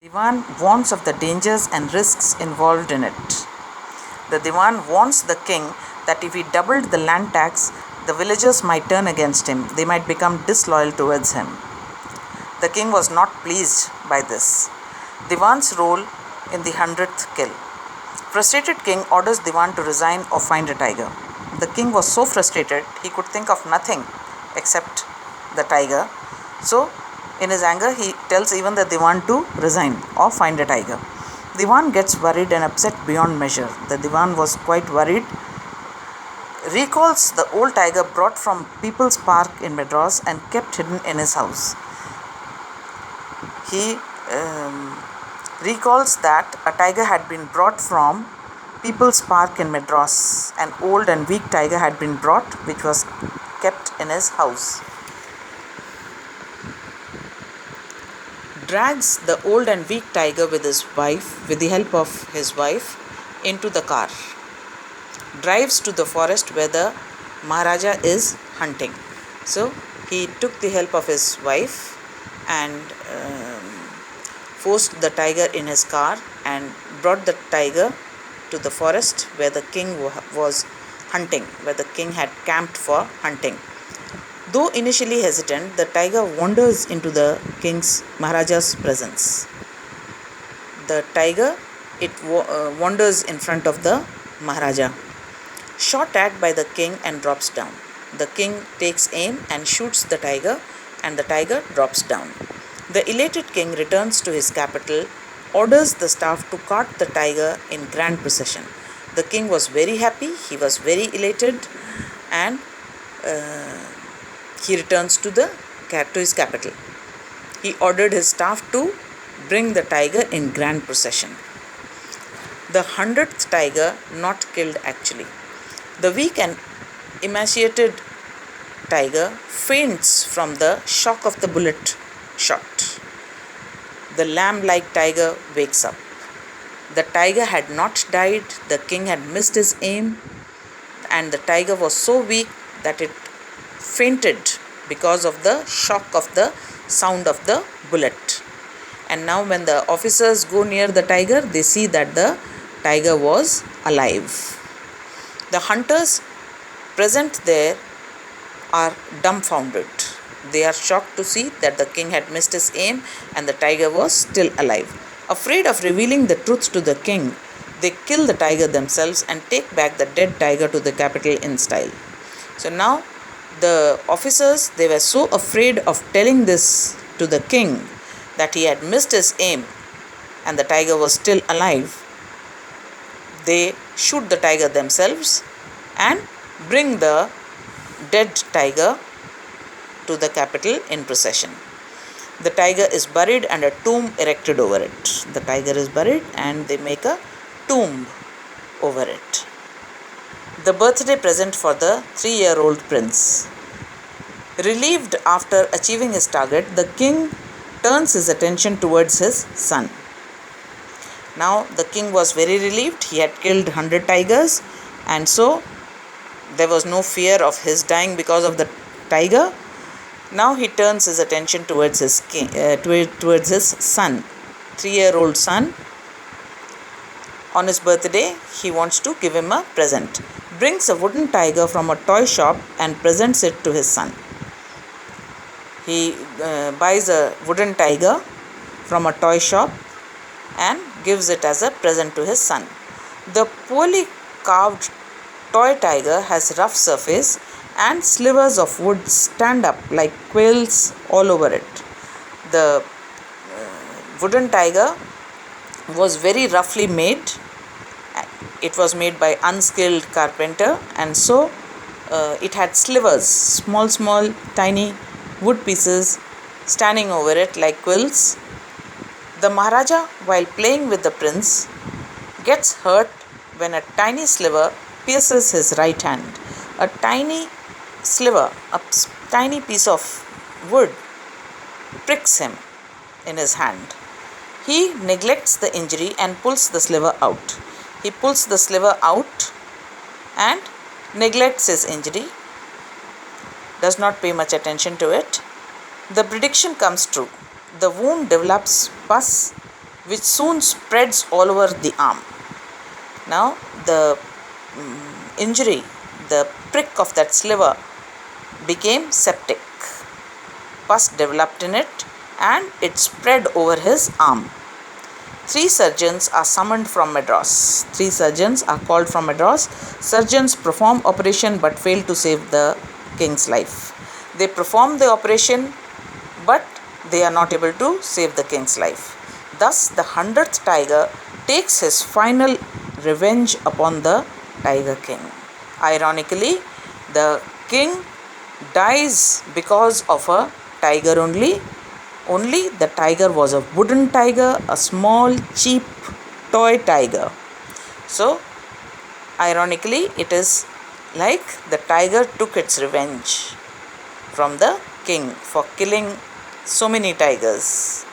Diwan warns of the dangers and risks involved in it. The Diwan warns the king that if he doubled the land tax, the villagers might turn against him, they might become disloyal towards him. The king was not pleased by this. Diwan's role in the 100th kill. Frustrated king orders Diwan to resign or find a tiger. The king was so frustrated he could think of nothing except the tiger. So, in his anger, he tells even the Diwan to resign or find a tiger. Diwan gets worried and upset beyond measure. The Diwan was quite worried, recalls the old tiger brought from People's Park in Madras and kept hidden in his house. He recalls that a tiger had been brought from People's Park in Madras. An old and weak tiger had been brought, which was kept in his house. Drags the old and weak tiger with the help of his wife, into the car. Drives to the forest where the Maharaja is hunting. So he took the help of his wife and forced the tiger in his car and brought the tiger to the forest where the king was hunting, where the king had camped for hunting. Though initially hesitant, the tiger wanders into the king's Maharaja's presence. The tiger, wanders in front of the Maharaja. Shot at by the king and drops down. The king takes aim and shoots the tiger, and the tiger drops down. The elated king returns to his capital, orders the staff to cart the tiger in grand procession. The king was very happy, he was very elated, and he returns to his capital. He ordered his staff to bring the tiger in grand procession. The 100th tiger not killed actually. The weak and emaciated tiger faints from the shock of the bullet shot. The lamb-like tiger wakes up. The tiger had not died, the king had missed his aim, and the tiger was so weak that it fainted because of the shock of the sound of the bullet. And now when the officers go near the tiger, they see that the tiger was alive. The hunters present there are dumbfounded. They are shocked to see that the king had missed his aim and the tiger was still alive. Afraid of revealing the truth to the king, they kill the tiger themselves and take back the dead tiger to the capital in style. So now the officers, they were so afraid of telling this to the king that he had missed his aim and the tiger was still alive. They shoot the tiger themselves and bring the dead tiger to the capital in procession. The tiger is buried and a tomb erected over it. The tiger is buried and they make a tomb over it. The birthday present for the 3-year-old prince. Relieved after achieving his target, the king turns his attention towards his son. Now the king was very relieved. He had killed 100 tigers, and so there was no fear of his dying because of the tiger. Now he turns his attention towards his son, 3-year-old son. On his birthday, he wants to give him a present. Brings a wooden tiger from a toy shop and presents it to his son. He buys a wooden tiger from a toy shop and gives it as a present to his son. The poorly carved toy tiger has rough surface and slivers of wood stand up like quills all over it. The wooden tiger was very roughly made. It was made by unskilled carpenter, and so it had slivers, small tiny wood pieces standing over it like quills. The Maharaja, while playing with the prince, gets hurt when a tiny sliver pierces his right hand. A tiny sliver, a tiny piece of wood, pricks him in his hand. He neglects the injury and pulls the sliver out. He pulls the sliver out and neglects his injury, does not pay much attention to it. The prediction comes true. The wound develops pus which soon spreads all over the arm. Now the injury, the prick of that sliver became septic. Pus developed in it and it spread over his arm. 3 surgeons are summoned from Madras. 3 surgeons are called from Madras. Surgeons perform operation but fail to save the king's life. They perform the operation but they are not able to save the king's life. Thus the 100th tiger takes his final revenge upon the Tiger King. Ironically, the king dies because of a tiger only. Only the tiger was a wooden tiger, a small, cheap toy tiger. So, ironically, it is like the tiger took its revenge from the king for killing so many tigers.